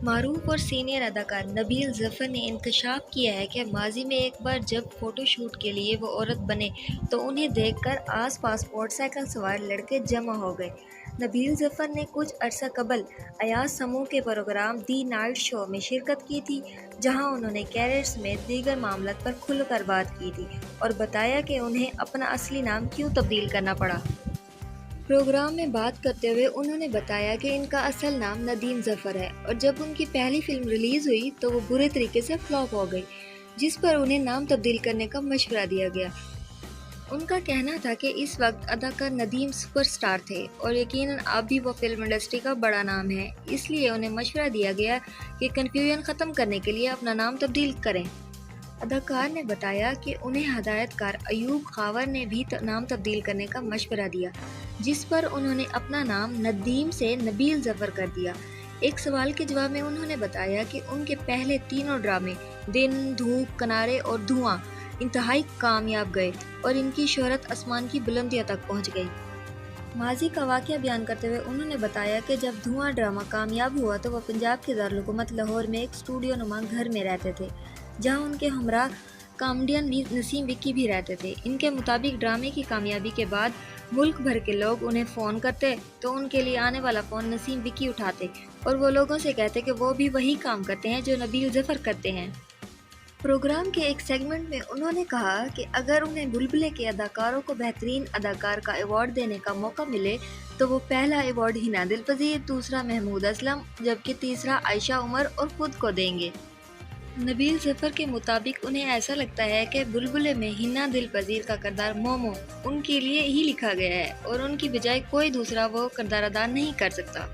معروف اور سینئر اداکار نبیل ظفر نے انکشاف کیا ہے کہ ماضی میں ایک بار جب فوٹو شوٹ کے لیے وہ عورت بنے تو انہیں دیکھ کر آس پاس موٹر سائیکل سوار لڑکے جمع ہو گئے۔ نبیل ظفر نے کچھ عرصہ قبل ایاز سموں کے پروگرام دی نائٹ شو میں شرکت کی تھی، جہاں انہوں نے کیریئر سمیت دیگر معاملات پر کھل کر بات کی تھی اور بتایا کہ انہیں اپنا اصلی نام کیوں تبدیل کرنا پڑا۔ پروگرام میں بات کرتے ہوئے انہوں نے بتایا کہ ان کا اصل نام ندیم ظفر ہے اور جب ان کی پہلی فلم ریلیز ہوئی تو وہ برے طریقے سے فلاپ ہو گئی، جس پر انہیں نام تبدیل کرنے کا مشورہ دیا گیا۔ ان کا کہنا تھا کہ اس وقت اداکار ندیم سپر سٹار تھے اور یقیناً اب بھی وہ فلم انڈسٹری کا بڑا نام ہے، اس لیے انہیں مشورہ دیا گیا کہ کنفیوژن ختم کرنے کے لیے اپنا نام تبدیل کریں۔ اداکار نے بتایا کہ انہیں ہدایت کار ایوب خاور نے بھی نام تبدیل کرنے کا مشورہ دیا، جس پر انہوں نے اپنا نام ندیم سے نبیل ظفر کر دیا۔ ایک سوال کے جواب میں انہوں نے بتایا کہ ان کے پہلے تینوں ڈرامے دن، دھوپ، کنارے اور دھواں انتہائی کامیاب گئے اور ان کی شہرت آسمان کی بلندیوں تک پہنچ گئی۔ ماضی کا واقعہ بیان کرتے ہوئے انہوں نے بتایا کہ جب دھواں ڈرامہ کامیاب ہوا تو وہ پنجاب کے دارالحکومت لاہور میں ایک اسٹوڈیو نما گھر میں رہتے تھے، جہاں ان کے ہمراہ کامیڈین نسیم وکی بھی رہتے تھے۔ ان کے مطابق ڈرامے کی کامیابی کے بعد ملک بھر کے لوگ انہیں فون کرتے تو ان کے لیے آنے والا فون نسیم وکی اٹھاتے اور وہ لوگوں سے کہتے کہ وہ بھی وہی کام کرتے ہیں جو نبیل ظفر کرتے ہیں۔ پروگرام کے ایک سیگمنٹ میں انہوں نے کہا کہ اگر انہیں بلبلے کے اداکاروں کو بہترین اداکار کا ایوارڈ دینے کا موقع ملے تو وہ پہلا ایوارڈ ہنا دل پذیر، دوسرا محمود اسلم، جبکہ تیسرا عائشہ عمر اور خود کو دیں گے۔ نبیل ظفر کے مطابق انہیں ایسا لگتا ہے کہ بلبلے میں ہنا دل پذیر کا کردار مومو ان کے لیے ہی لکھا گیا ہے اور ان کی بجائے کوئی دوسرا وہ کردار ادا نہیں کر سکتا۔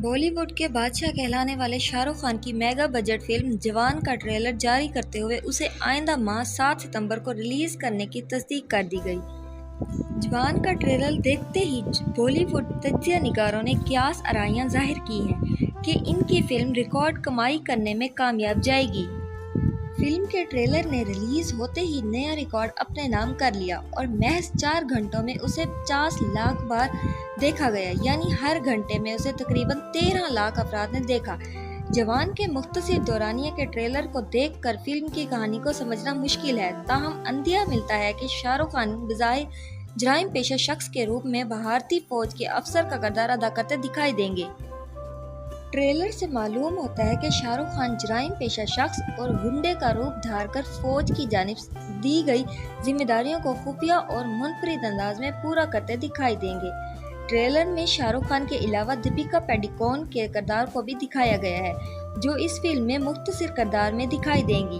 بالی ووڈ کے بادشاہ کہلانے والے شاہ رخ خان کی میگا بجٹ فلم جوان کا ٹریلر جاری کرتے ہوئے اسے آئندہ ماہ 7 ستمبر کو ریلیز کرنے کی تصدیق کر دی گئی۔ جوان کا ٹریلر دیکھتے ہی بالی ووڈ تجزیہ نگاروں نے قیاس آرائیاں ظاہر کی ہیں کہ ان کی فلم ریکارڈ کمائی کرنے میں کامیاب جائے گی۔ فلم کے ٹریلر نے ریلیز ہوتے ہی نیا ریکارڈ اپنے نام کر لیا اور محض 4 گھنٹوں میں اسے 50 لاکھ بار دیکھا گیا، یعنی ہر گھنٹے میں اسے تقریباً 13 لاکھ افراد نے دیکھا۔ جوان کے مختصر دورانیے کے ٹریلر کو دیکھ کر فلم کی کہانی کو سمجھنا مشکل ہے، تاہم اندیہ ملتا ہے کہ شاہ رخ خان بظاہر جرائم پیشہ شخص کے روپ میں بھارتی فوج کے افسر کا کردار ادا کرتے دکھائی دیں گے۔ ٹریلر سے معلوم ہوتا ہے کہ شاہ رخ خان جرائم پیشہ شخص اور گنڈے کا روپ دھار کر فوج کی جانب دی گئی ذمہ داریوں کو خفیہ اور منفرد انداز میں پورا کرتے دکھائی دیں گے۔ ٹریلر میں شاہ رخ خان کے علاوہ دیپیکا پاڈوکون کے کردار کو بھی دکھایا گیا ہے، جو اس فلم میں مختصر کردار میں دکھائی دیں گی۔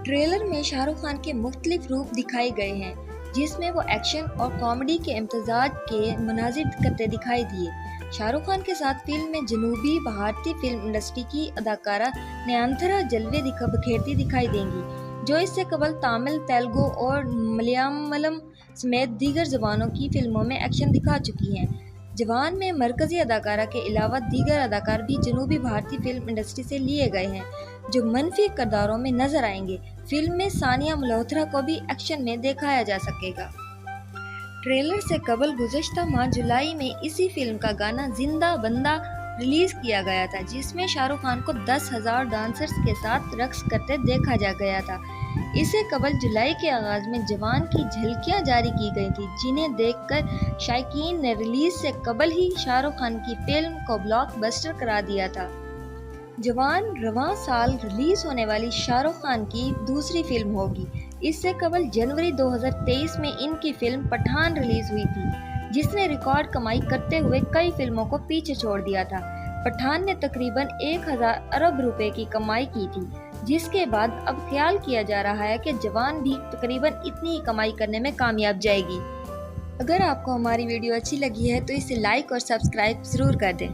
ٹریلر میں شاہ رخ خان کے مختلف روپ دکھائے گئے ہیں، جس میں وہ ایکشن اور کامیڈی کے امتزاج کے مناظر کرتے دکھائی دیے۔ شاہ رخ خان کے ساتھ فلم میں جنوبی بھارتی فلم انڈسٹری کی اداکارہ نیانتھرا جلوے بکھیرتی دکھائی دیں گی، جو اس سے قبل تامل، تیلگو اور ملیالم سمیت دیگر زبانوں کی فلموں میں ایکشن دکھا چکی ہیں۔ جوان میں مرکزی اداکارہ کے علاوہ دیگر اداکار بھی جنوبی بھارتی فلم انڈسٹری سے لیے گئے ہیں، جو منفی کرداروں میں نظر آئیں گے۔ فلم میں ثانیہ ملہوترا کو بھی ایکشن میں دکھایا جا سکے گا۔ ٹریلر سے قبل گزشتہ ماہ جولائی میں اسی فلم کا گانا زندہ بندہ ریلیز کیا گیا تھا، جس میں شاہ رخ خان کو 10,000 ڈانسرز کے ساتھ رقص کرتے دیکھا گیا تھا۔ اس سے قبل جولائی کے آغاز میں جوان کی جھلکیاں جاری کی گئی تھیں، جنہیں دیکھ کر شائقین نے ریلیز سے قبل ہی شاہ رخ خان کی فلم کو بلاک بسٹر قرار دیا تھا۔ جوان رواں سال ریلیز ہونے والی شاہ رخ خان کی دوسری فلم ہوگی۔ اس سے قبل جنوری 2023 میں ان کی فلم پٹھان ریلیز ہوئی تھی، جس نے ریکارڈ کمائی کرتے ہوئے کئی فلموں کو پیچھے چھوڑ دیا تھا۔ پٹھان نے تقریباً 1000 ارب روپے کی کمائی کی تھی، جس کے بعد اب خیال کیا جا رہا ہے کہ جوان بھی تقریباً اتنی ہی کمائی کرنے میں کامیاب جائے گی۔ اگر آپ کو ہماری ویڈیو اچھی لگی ہے تو اسے لائک اور سبسکرائب ضرور کر دیں۔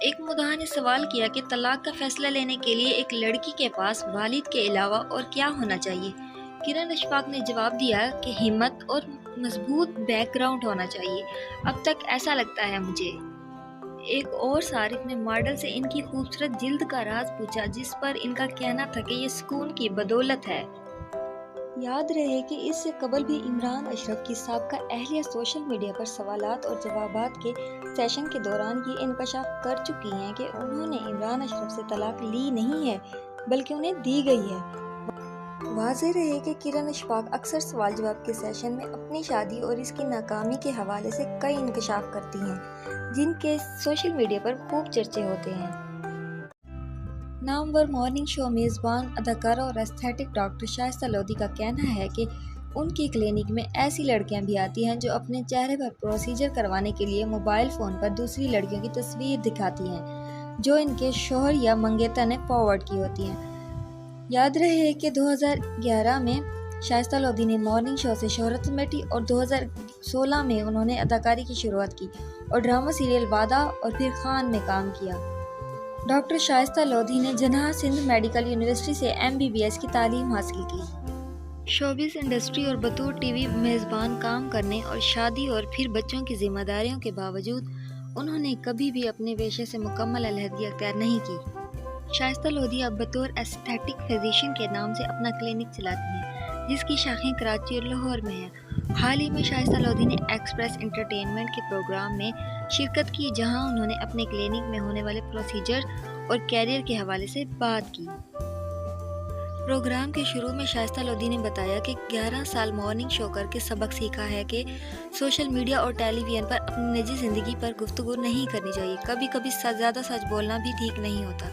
ایک مدعا نے سوال کیا کہ طلاق کا فیصلہ لینے کے لیے ایک لڑکی کے پاس والد کے علاوہ اور کیا ہونا چاہیے؟ کرن اشفاق نے جواب دیا کہ ہمت اور مضبوط بیک گراؤنڈ ہونا چاہیے، اب تک ایسا لگتا ہے مجھے۔ ایک اور صارف نے ماڈل سے ان کی خوبصورت جلد کا راز پوچھا، جس پر ان کا کہنا تھا کہ یہ سکون کی بدولت ہے۔ یاد رہے کہ اس سے قبل بھی عمران اشرف کی سابقہ اہلیہ سوشل میڈیا پر سوالات اور جوابات کے سیشن کے دوران یہ انکشاف کر چکی ہیں کہ انہوں نے عمران اشرف سے طلاق لی نہیں ہے بلکہ انہیں دی گئی ہے۔ واضح رہے کہ کرن اشفاق اکثر سوال جواب کے سیشن میں اپنی شادی اور اس کی ناکامی کے حوالے سے کئی انکشاف کرتی ہیں جن کے سوشل میڈیا پر خوب چرچے ہوتے ہیں۔ نامور مارننگ شو میزبان اداکارہ اور ایستھیٹک ڈاکٹر شائستہ لودھی کا کہنا ہے کہ ان کی کلینک میں ایسی لڑکیاں بھی آتی ہیں جو اپنے چہرے پر پروسیجر کروانے کے لیے موبائل فون پر دوسری لڑکیوں کی تصویر دکھاتی ہیں جو ان کے شوہر یا منگیتر نے فارورڈ کی ہوتی ہیں۔ یاد رہے کہ 2011 میں شائستہ لودھی نے مارننگ شو سے شہرت سمیٹی اور 2016 میں انہوں نے اداکاری کی شروعات کی اور ڈرامہ سیریل وعدہ اور پھر خان میں کام کیا۔ ڈاکٹر شائستہ لودھی نے جناح سندھ میڈیکل یونیورسٹی سے MBBS کی تعلیم حاصل کی۔ شوبز انڈسٹری اور بطور ٹی وی میزبان کام کرنے اور شادی اور پھر بچوں کی ذمہ داریوں کے باوجود انہوں نے کبھی بھی اپنے پیشے سے مکمل علیحدگی اختیار نہیں کی۔ شائستہ لودھی اب بطور ایستھیٹک فزیشین کے نام سے اپنا کلینک چلاتی ہیں جس کی شاخیں کراچی اور لاہور میں ہیں۔ حال ہی میں شائستہ لودھی نے ایکسپریس انٹرٹینمنٹ کے پروگرام میں شرکت کی جہاں انہوں نے اپنے کلینک میں ہونے والے پروسیجر اور کیریئر کے حوالے سے بات کی۔ پروگرام کے شروع میں شائستہ لودھی نے بتایا کہ 11 سال مارننگ شو کر کے سبق سیکھا ہے کہ سوشل میڈیا اور ٹیلی ویژن پر اپنی نجی زندگی پر گفتگو نہیں کرنی چاہیے، کبھی کبھی زیادہ سچ بولنا بھی ٹھیک نہیں ہوتا۔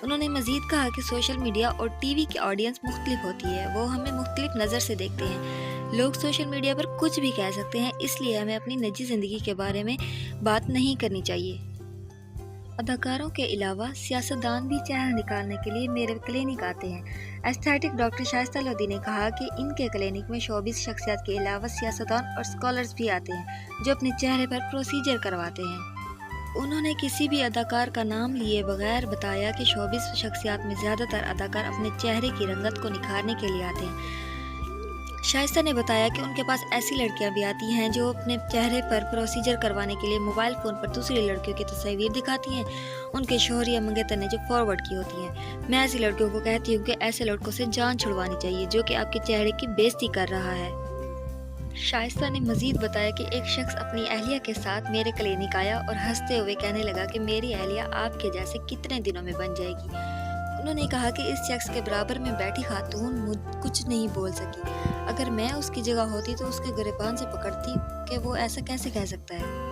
انہوں نے مزید کہا کہ سوشل میڈیا اور ٹی وی کی آڈینس مختلف ہوتی ہے، وہ ہمیں مختلف نظر سے دیکھتے ہیں، لوگ سوشل میڈیا پر کچھ بھی کہہ سکتے ہیں، اس لیے ہمیں اپنی نجی زندگی کے بارے میں بات نہیں کرنی چاہیے۔ اداکاروں کے علاوہ سیاستدان بھی چہرہ نکالنے کے لیے میرے کلینک آتے ہیں۔ ایستھیٹک ڈاکٹر شائستہ لودھی نے کہا کہ ان کے کلینک میں شوبز شخصیات کے علاوہ سیاستدان اور اسکالرز بھی آتے ہیں جو اپنے چہرے پر پروسیجر کرواتے ہیں۔ انہوں نے کسی بھی اداکار کا نام لیے بغیر بتایا کہ شوبز شخصیات میں زیادہ تر اداکار اپنے چہرے کی رنگت کو نکھارنے کے لیے آتے ہیں۔ شائستہ نے بتایا کہ ان کے پاس ایسی لڑکیاں بھی آتی ہیں جو اپنے چہرے پر پروسیجر کروانے کے لیے موبائل فون پر دوسری لڑکیوں کی تصاویر دکھاتی ہیں، ان کے شوہر یا منگیتر نے جو فارورڈ کی ہوتی ہیں۔ میں ایسی لڑکیوں کو کہتی ہوں کہ ایسے لڑکوں سے جان چھڑوانی چاہیے جو کہ آپ کے چہرے کی بےزتی کر رہا ہے۔ شائستہ نے مزید بتایا کہ ایک شخص اپنی اہلیہ کے ساتھ میرے کلینک آیا اور ہنستے ہوئے کہنے لگا کہ میری اہلیہ آپ کے جیسے کتنے دنوں میں بن جائے گی۔ انہوں نے کہا کہ اس شخص کے برابر میں بیٹھی خاتون کچھ نہیں بول سکی، اگر میں اس کی جگہ ہوتی تو اس کے گریبان سے پکڑتی کہ وہ ایسا کیسے کہہ سکتا ہے۔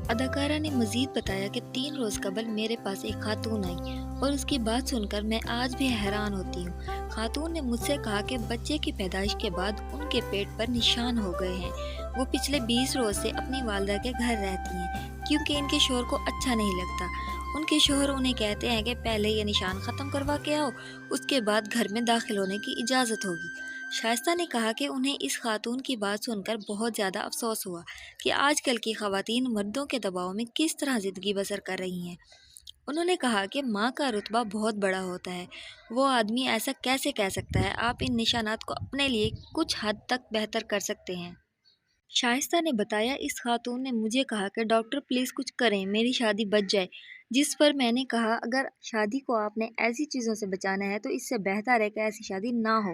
اداکارہ نے مزید بتایا کہ 3 روز قبل میرے پاس ایک خاتون آئی اور اس کی بات سن کر میں آج بھی حیران ہوتی ہوں۔ خاتون نے مجھ سے کہا کہ بچے کی پیدائش کے بعد ان کے پیٹ پر نشان ہو گئے ہیں، وہ پچھلے 20 روز سے اپنی والدہ کے گھر رہتی ہیں کیونکہ ان کے شوہر کو اچھا نہیں لگتا۔ ان کے شوہر انہیں کہتے ہیں کہ پہلے یہ نشان ختم کروا کے آؤ، اس کے بعد گھر میں داخل ہونے کی اجازت ہوگی۔ شائستہ نے کہا کہ انہیں اس خاتون کی بات سن کر بہت زیادہ افسوس ہوا کہ آج کل کی خواتین مردوں کے دباؤ میں کس طرح زندگی بسر کر رہی ہیں۔ انہوں نے کہا کہ ماں کا رتبہ بہت بڑا ہوتا ہے، وہ آدمی ایسا کیسے کہہ سکتا ہے، آپ ان نشانات کو اپنے لیے کچھ حد تک بہتر کر سکتے ہیں۔ شائستہ نے بتایا اس خاتون نے مجھے کہا کہ ڈاکٹر پلیز کچھ کریں، میری شادی بچ جائے، جس پر میں نے کہا اگر شادی کو آپ نے ایسی چیزوں سے بچانا ہے تو اس سے بہتر ہے کہ ایسی شادی نہ ہو۔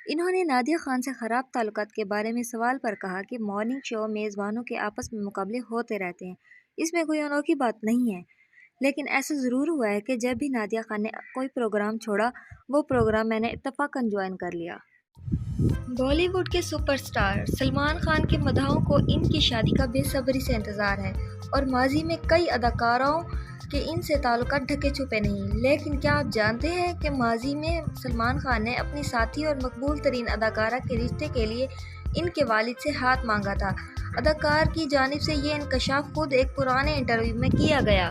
انہوں نے نادیہ خان سے خراب تعلقات کے بارے میں سوال پر کہا کہ مارننگ شو میزبانوں کے آپس میں مقابلے ہوتے رہتے ہیں، اس میں کوئی انوکھی بات نہیں ہے، لیکن ایسا ضرور ہوا ہے کہ جب بھی نادیہ خان نے کوئی پروگرام چھوڑا وہ پروگرام میں نے اتفاقاً جوائن کر لیا۔ بالی ووڈ کے سپر سٹار سلمان خان کے مداحوں کو ان کی شادی کا بے صبری سے انتظار ہے اور ماضی میں کئی اداکاروں کے ان سے تعلقات ڈھکے چھپے نہیں، لیکن کیا آپ جانتے ہیں کہ ماضی میں سلمان خان نے اپنی ساتھی اور مقبول ترین اداکارہ کے رشتے کے لیے ان کے والد سے ہاتھ مانگا تھا۔ اداکار کی جانب سے یہ انکشاف خود ایک پرانے انٹرویو میں کیا گیا۔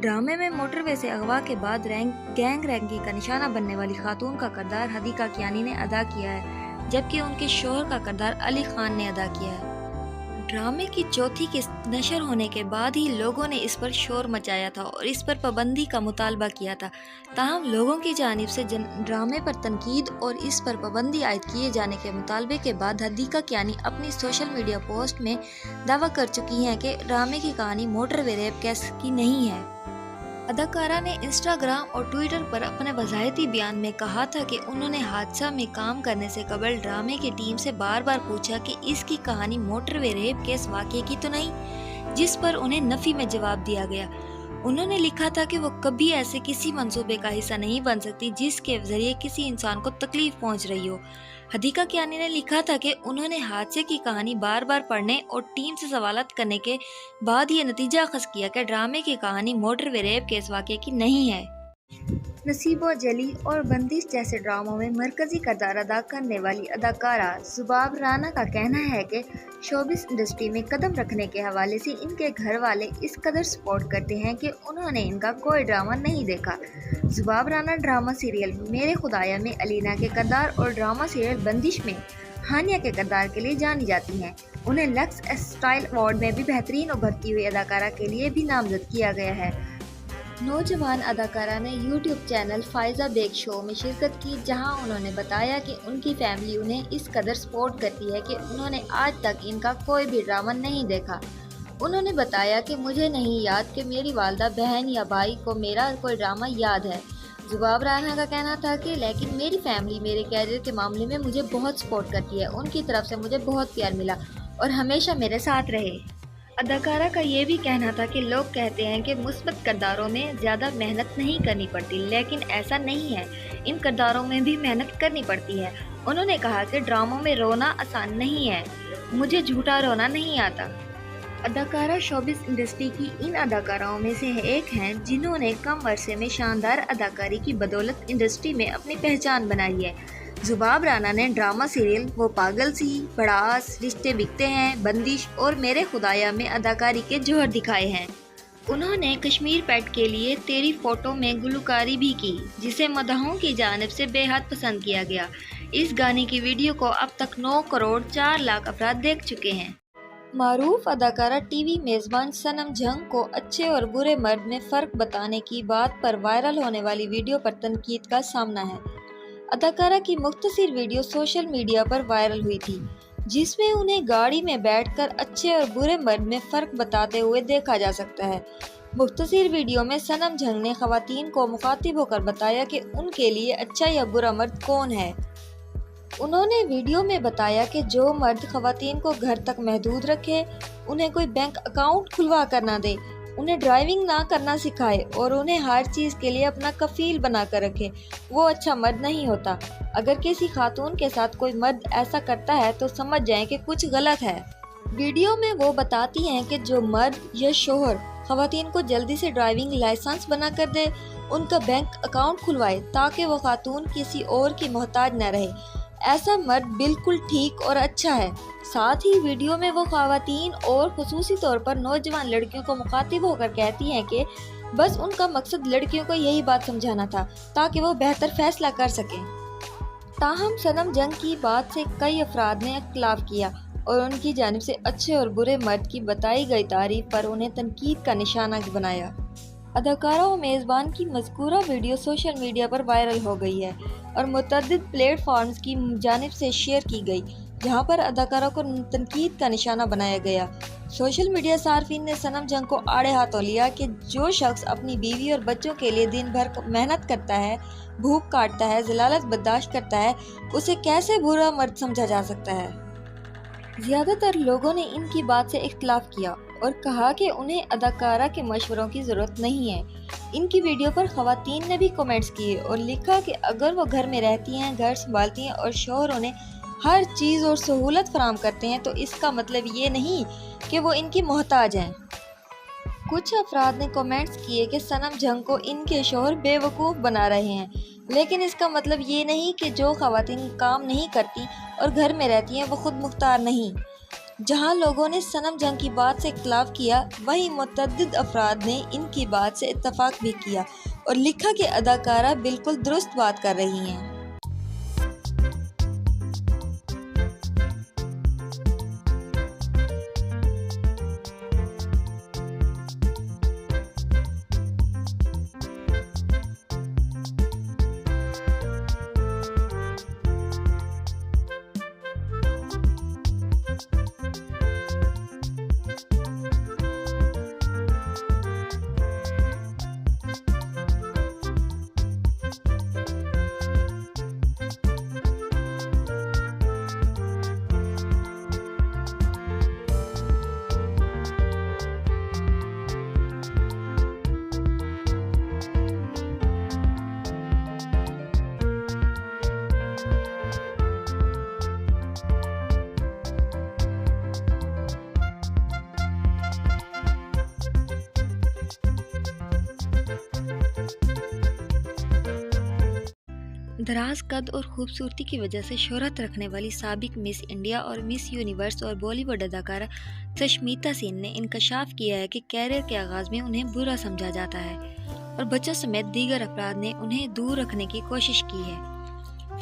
ڈرامے میں موٹر وے سے اغوا کے بعد گینگ ریکنگ کا نشانہ بننے والی خاتون کا کردار حدیقہ کیانی نے ادا کیا ہے، جبکہ ان کے شوہر کا کردار علی خان نے ادا کیا ہے۔ ڈرامے کی چوتھی قسط نشر ہونے کے بعد ہی لوگوں نے اس پر شور مچایا تھا اور اس پر پابندی کا مطالبہ کیا تھا، تاہم لوگوں کی جانب سے ڈرامے پر تنقید اور اس پر پابندی عائد کیے جانے کے مطالبے کے بعد حدیقہ کیانی اپنی سوشل میڈیا پوسٹ میں دعویٰ کر چکی ہیں کہ ڈرامے کی کہانی موٹر وے ریپ کیس کی نہیں ہے۔ اداکارہ نے انسٹاگرام اور ٹویٹر پر اپنے وضاحتی بیان میں کہا تھا کہ انہوں نے حادثہ میں کام کرنے سے قبل ڈرامے کی ٹیم سے بار بار پوچھا کہ اس کی کہانی موٹر وے ریپ کیس واقعے کی تو نہیں، جس پر انہیں نفی میں جواب دیا گیا۔ انہوں نے لکھا تھا کہ وہ کبھی ایسے کسی منصوبے کا حصہ نہیں بن سکتی جس کے ذریعے کسی انسان کو تکلیف پہنچ رہی ہو۔ حدیقہ کیانی نے لکھا تھا کہ انہوں نے حادثے کی کہانی بار بار پڑھنے اور ٹیم سے سوالات کرنے کے بعد یہ نتیجہ اخذ کیا کہ ڈرامے کی کہانی موٹر وے ریپ کیس واقعے کی نہیں ہے۔ نصیب و جلی اور بندش جیسے ڈراموں میں مرکزی کردار ادا کرنے والی اداکارہ زباب رانا کا کہنا ہے کہ شوبز انڈسٹری میں قدم رکھنے کے حوالے سے ان کے گھر والے اس قدر سپورٹ کرتے ہیں کہ انہوں نے ان کا کوئی ڈرامہ نہیں دیکھا۔ زباب رانا ڈرامہ سیریل میرے خدایا میں علینا کے کردار اور ڈرامہ سیریل بندش میں ہانیہ کے کردار کے لیے جانی جاتی ہیں۔ انہیں لکس اسٹائل ایوارڈ میں بھی بہترین ابھرتی ہوئی اداکارہ کے لیے بھی نامزد کیا گیا ہے۔ نوجوان اداکارہ نے یوٹیوب چینل فائزہ بیگ شو میں شرکت کی، جہاں انہوں نے بتایا کہ ان کی فیملی انہیں اس قدر سپورٹ کرتی ہے کہ انہوں نے آج تک ان کا کوئی بھی ڈرامہ نہیں دیکھا۔ انہوں نے بتایا کہ مجھے نہیں یاد کہ میری والدہ، بہن یا بھائی کو میرا کوئی ڈرامہ یاد ہے۔ زباب رانا کا کہنا تھا کہ لیکن میری فیملی میرے کیریئر کے معاملے میں مجھے بہت سپورٹ کرتی ہے، ان کی طرف سے مجھے بہت پیار ملا اور ہمیشہ میرے ساتھ رہے۔ اداکارہ کا یہ بھی کہنا تھا کہ لوگ کہتے ہیں کہ مثبت کرداروں میں زیادہ محنت نہیں کرنی پڑتی، لیکن ایسا نہیں ہے، ان کرداروں میں بھی محنت کرنی پڑتی ہے۔ انہوں نے کہا کہ ڈراموں میں رونا آسان نہیں ہے، مجھے جھوٹا رونا نہیں آتا۔ اداکارہ شوبز انڈسٹری کی ان اداکاراؤں میں سے ایک ہیں جنہوں نے کم عرصے میں شاندار اداکاری کی بدولت انڈسٹری میں اپنی پہچان بنائی ہے۔ زباب رانا نے ڈرامہ سیریل وہ پاگل سی، بڑاس، رشتے بکتے ہیں، بندش اور میرے خدایا میں اداکاری کے جوہر دکھائے ہیں۔ انہوں نے کشمیر پیٹ کے لیے تیری فوٹو میں گلوکاری بھی کی، جسے مداحوں کی جانب سے بے حد پسند کیا گیا۔ اس گانے کی ویڈیو کو اب تک 9 کروڑ 4 لاکھ افراد دیکھ چکے ہیں۔ معروف اداکارہ ٹی وی میزبان صنم جھنگ کو اچھے اور برے مرد میں فرق بتانے کی بات پر وائرل ہونے والی ویڈیو پر تنقید کا سامنا ہے۔ اداکارہ کی مختصر ویڈیو سوشل میڈیا پر وائرل ہوئی تھی، جس میں انہیں گاڑی میں بیٹھ کر اچھے اور برے مرد میں فرق بتاتے ہوئے دیکھا جا سکتا ہے۔ مختصر ویڈیو میں صنم جھنگ نے خواتین کو مخاطب ہو کر بتایا کہ ان کے لیے اچھا یا برا مرد کون ہے۔ انہوں نے ویڈیو میں بتایا کہ جو مرد خواتین کو گھر تک محدود رکھے، انہیں کوئی بینک اکاؤنٹ کھلوا کر نہ دے، انہیں ڈرائیونگ نہ کرنا سکھائے اور انہیں ہر چیز کے لیے اپنا کفیل بنا کر رکھے، وہ اچھا مرد نہیں ہوتا۔ اگر کسی خاتون کے ساتھ کوئی مرد ایسا کرتا ہے تو سمجھ جائیں کہ کچھ غلط ہے۔ ویڈیو میں وہ بتاتی ہیں کہ جو مرد یا شوہر خواتین کو جلدی سے ڈرائیونگ لائسنس بنا کر دے، ان کا بینک اکاؤنٹ کھلوائے تاکہ وہ خاتون کسی اور کی محتاج نہ رہے، ایسا مرد بالکل ٹھیک اور اچھا ہے۔ ساتھ ہی ویڈیو میں وہ خواتین اور خصوصی طور پر نوجوان لڑکیوں کو مخاطب ہو کر کہتی ہیں کہ بس ان کا مقصد لڑکیوں کو یہی بات سمجھانا تھا تاکہ وہ بہتر فیصلہ کر سکیں۔ تاہم صنم جھنگ کی بات سے کئی افراد نے اختلاف کیا اور ان کی جانب سے اچھے اور برے مرد کی بتائی گئی تعریف پر انہیں تنقید کا نشانہ بنایا۔ اداکارہ و میزبان کی مذکورہ ویڈیو سوشل میڈیا پر وائرل ہو گئی ہے اور متعدد پلیٹ فارمز کی جانب سے شیئر کی گئی، جہاں پر اداکارہ کو تنقید کا نشانہ بنایا گیا۔ سوشل میڈیا صارفین نے صنم جھنگ کو آڑے ہاتھوں لیا کہ جو شخص اپنی بیوی اور بچوں کے لیے دن بھر محنت کرتا ہے، بھوک کاٹتا ہے، ذلالت برداشت کرتا ہے، اسے کیسے برا مرد سمجھا جا سکتا ہے۔ زیادہ تر لوگوں نے ان کی بات سے اختلاف کیا اور کہا کہ انہیں اداکارہ کے مشوروں کی ضرورت نہیں ہے۔ ان کی ویڈیو پر خواتین نے بھی کمنٹس کیے اور لکھا کہ اگر وہ گھر میں رہتی ہیں، گھر سنبھالتی ہیں اور شوہر انہیں ہر چیز اور سہولت فراہم کرتے ہیں تو اس کا مطلب یہ نہیں کہ وہ ان کی محتاج ہیں۔ کچھ افراد نے کمنٹس کیے کہ صنم جھنگ کو ان کے شوہر بے وقوف بنا رہے ہیں، لیکن اس کا مطلب یہ نہیں کہ جو خواتین کام نہیں کرتی اور گھر میں رہتی ہیں وہ خود مختار نہیں۔ جہاں لوگوں نے صنم جنگ کی بات سے اختلاف کیا، وہیں متعدد افراد نے ان کی بات سے اتفاق بھی کیا اور لکھا کہ اداکارہ بالکل درست بات کر رہی ہیں۔ دراز قد اور خوبصورتی کی وجہ سے شہرت رکھنے والی سابق مس انڈیا اور مس یونیورس اور بالی ووڈ اداکارہ سشمیتا سین نے انکشاف کیا ہے کہ کیریئر کے آغاز میں انہیں برا سمجھا جاتا ہے اور بچوں سمیت دیگر افراد نے انہیں دور رکھنے کی کوشش کی ہے۔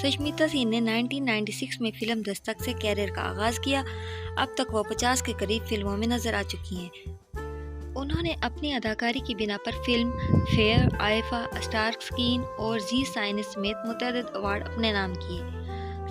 سشمیتا سین نے 1996 میں فلم دستک سے کیریئر کا آغاز کیا۔ اب تک وہ 50 کے قریب فلموں میں نظر آ چکی ہیں۔ انہوں نے اپنی اداکاری کی بنا پر فلم فیئر، آئفا، اسٹار اسکرین اور زی سائن سمیت متعدد ایوارڈ اپنے نام کیے۔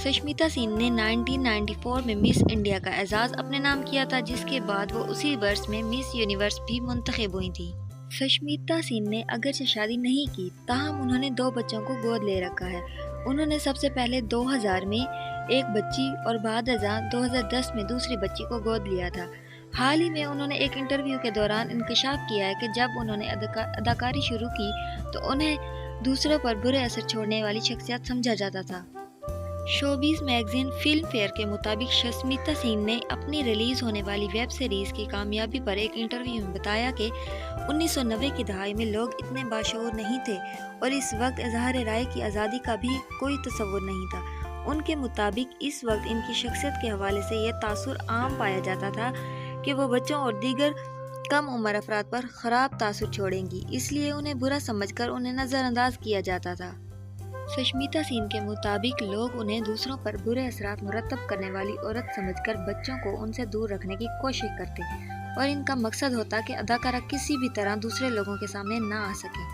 سشمیتا سین نے 1994 میں مس انڈیا کا اعزاز اپنے نام کیا تھا، جس کے بعد وہ اسی برس میں مس یونیورس بھی منتخب ہوئی تھیں۔ سشمیتا سین نے اگرچہ شادی نہیں کی، تاہم انہوں نے 2 بچوں کو گود لے رکھا ہے۔ انہوں نے سب سے پہلے 2000 میں ایک بچی اور بعد ازاں 2010 میں دوسری بچی کو گود لیا تھا۔ حال ہی میں انہوں نے ایک انٹرویو کے دوران انکشاف کیا ہے کہ جب انہوں نے اداکاری شروع کی تو انہیں دوسروں پر برے اثر چھوڑنے والی شخصیت سمجھا جاتا تھا۔ شوبیز میگزین فلم فیئر کے مطابق سشمیتا سین نے اپنی ریلیز ہونے والی ویب سیریز کی کامیابی پر ایک انٹرویو میں بتایا کہ 1990 کی دہائی میں لوگ اتنے باشعور نہیں تھے اور اس وقت اظہار رائے کی آزادی کا بھی کوئی تصور نہیں تھا۔ ان کے مطابق اس وقت ان کی شخصیت کے حوالے سے یہ تاثر عام پایا جاتا تھا کہ وہ بچوں اور دیگر کم عمر افراد پر خراب تاثر چھوڑیں گی، اس لیے انہیں برا سمجھ کر انہیں نظر انداز کیا جاتا تھا۔ سشمیتا سین کے مطابق لوگ انہیں دوسروں پر برے اثرات مرتب کرنے والی عورت سمجھ کر بچوں کو ان سے دور رکھنے کی کوشش کرتے اور ان کا مقصد ہوتا کہ اداکارہ کسی بھی طرح دوسرے لوگوں کے سامنے نہ آ سکے۔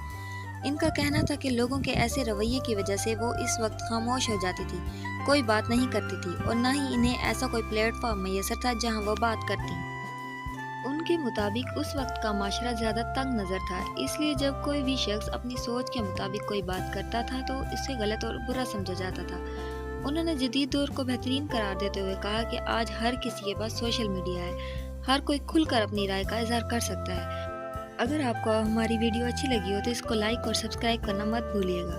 ان کا کہنا تھا کہ لوگوں کے ایسے رویے کی وجہ سے وہ اس وقت خاموش ہو جاتی تھی، کوئی بات نہیں کرتی تھی اور نہ ہی انہیں ایسا کوئی پلیٹ فارم میسر تھا جہاں وہ بات کرتی۔ ان کے مطابق اس وقت کا معاشرہ زیادہ تنگ نظر تھا، اس لیے جب کوئی بھی شخص اپنی سوچ کے مطابق کوئی بات کرتا تھا تو اسے غلط اور برا سمجھا جاتا تھا۔ انہوں نے جدید دور کو بہترین قرار دیتے ہوئے کہا کہ آج ہر کسی کے پاس سوشل میڈیا ہے، ہر کوئی کھل کر اپنی رائے کا اظہار کر سکتا ہے۔ اگر آپ کو ہماری ویڈیو اچھی لگی ہو تو اس کو لائک اور سبسکرائب کرنا مت بھولیے گا۔